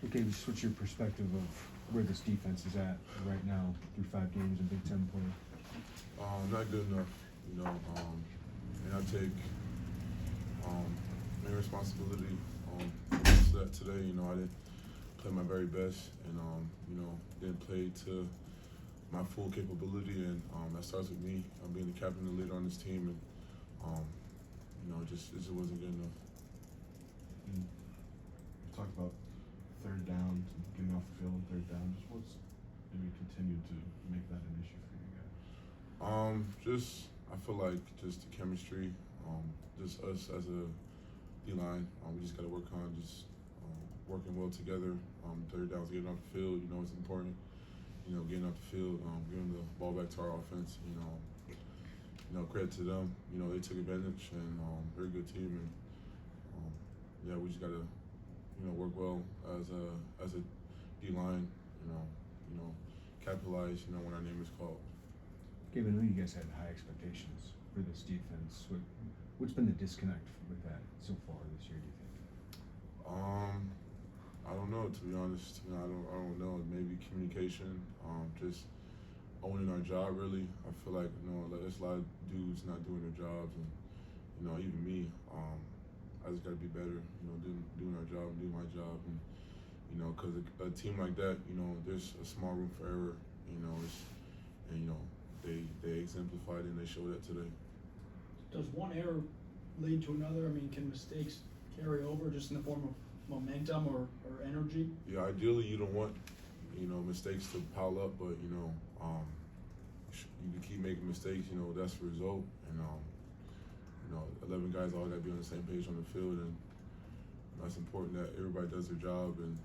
Okay, just what's your perspective of where this defense is at right now through 5 games in Big Ten play? Not good enough, and I take main responsibility for that today. I didn't play my very best, and didn't play to my full capability, and that starts with me. I'm being the captain and leader on this team, and it just wasn't good enough. You talked about third down, getting off the field on third down. Just what's maybe continued to make that an issue for you guys? I feel like just the chemistry, just us as a D-line, we just got to work on just working well together. Third downs, getting off the field, it's important. Getting off the field, giving the ball back to our offense. Credit to them. They took advantage, and they're a good team. And we just got to, work well as a D-line. Capitalize. When our name is called. Gabe, I know you guys had high expectations for this defense. What's been the disconnect with that so far this year, do you think? I don't know, to be honest. I don't know. Maybe communication, just owning our job, really. I feel like, there's a lot of dudes not doing their jobs, and, even me, I just got to be better, doing our job, doing my job. And, because a team like that, there's a small room for error, they exemplified it and they showed that today. Does one error lead to another? I mean, can mistakes carry over just in the form of momentum or energy? Yeah, ideally you don't want, mistakes to pile up, but, you keep making mistakes, that's the result. And, 11 guys all got to be on the same page on the field, and that's important that everybody does their job, and,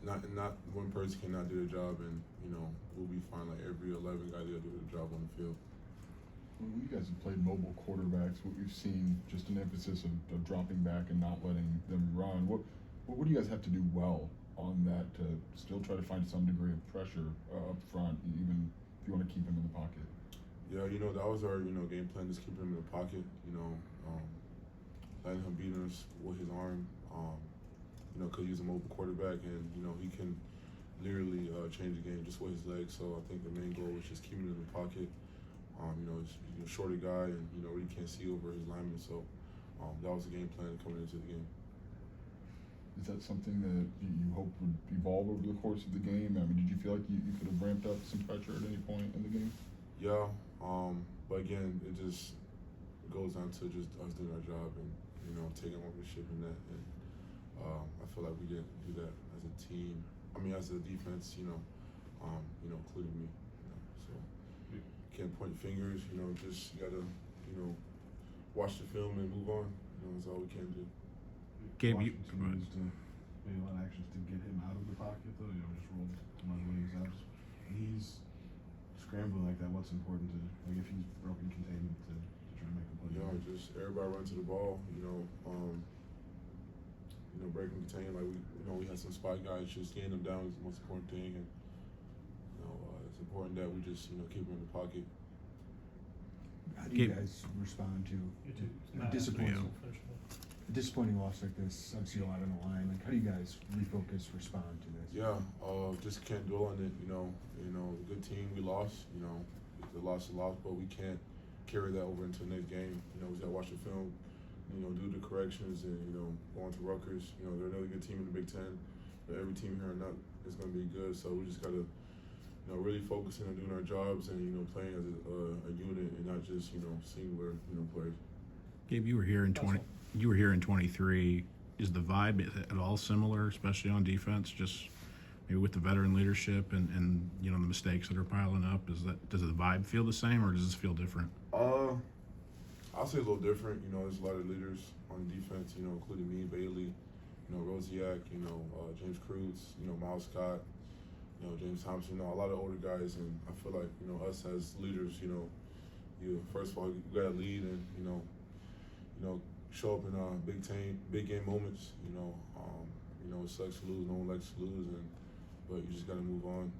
not one person cannot do their job, and, we'll be fine. Like every 11 guys got to do their job on the field. When you guys have played mobile quarterbacks, what we've seen just an emphasis of dropping back and not letting them run. What do you guys have to do well on that to still try to find some degree of pressure up front, even if you want to keep him in the pocket? Yeah, that was our, game plan, just keep him in the pocket, letting him beat us with his arm, because he's a mobile quarterback, and, he can literally change the game just with his legs. So I think the main goal was just keeping him in the pocket. He's a shorter guy, and, he can't see over his linemen. So that was the game plan coming into the game. Is that something that you hope would evolve over the course of the game? I mean, did you feel like you could have ramped up some pressure at any point in the game? Yeah, but again, it just goes down to just us doing our job and, taking ownership in that. And I feel like we didn't do that as a team. As a defense, including me. So can't point fingers, just gotta, watch the film and move on. That's all we can do. Gabe, Washington used maybe a lot of actions to get him out of the pocket, though. Just rolled him on the wings out. When he's scrambling like that, what's important to, like, if he's broken containment to try to make a play? Just everybody run to the ball. Break and contain. Like we had some spot guys. Just getting them down is the most important thing, and it's important that we just keep them in the pocket. How do you guys respond to a disappointing loss like this? Obviously, a lot on the line. Like, how do you guys refocus, respond to this? Yeah, just can't dwell on it. A good team. We lost. The loss is lost, but we can't carry that over into the next game. We got to watch the film. Do the corrections and, go on to Rutgers. They're another good team in the Big Ten. Every team here is going to be good. So we just got to, really focusing on doing our jobs and, playing as a unit and not just, singular, players. Gabe, you were here in 23. Is the vibe at all similar, especially on defense? Just maybe with the veteran leadership and the mistakes that are piling up. Does the vibe feel the same, or does this feel different? I'll say a little different. There's a lot of leaders on defense, including me, Bailey, Rosiak, James Cruz, Miles Scott, James Thompson, a lot of older guys. And I feel like, us as leaders, you first of all, you got to lead and, show up in big game moments. It sucks to lose. No one likes to lose. But you just got to move on.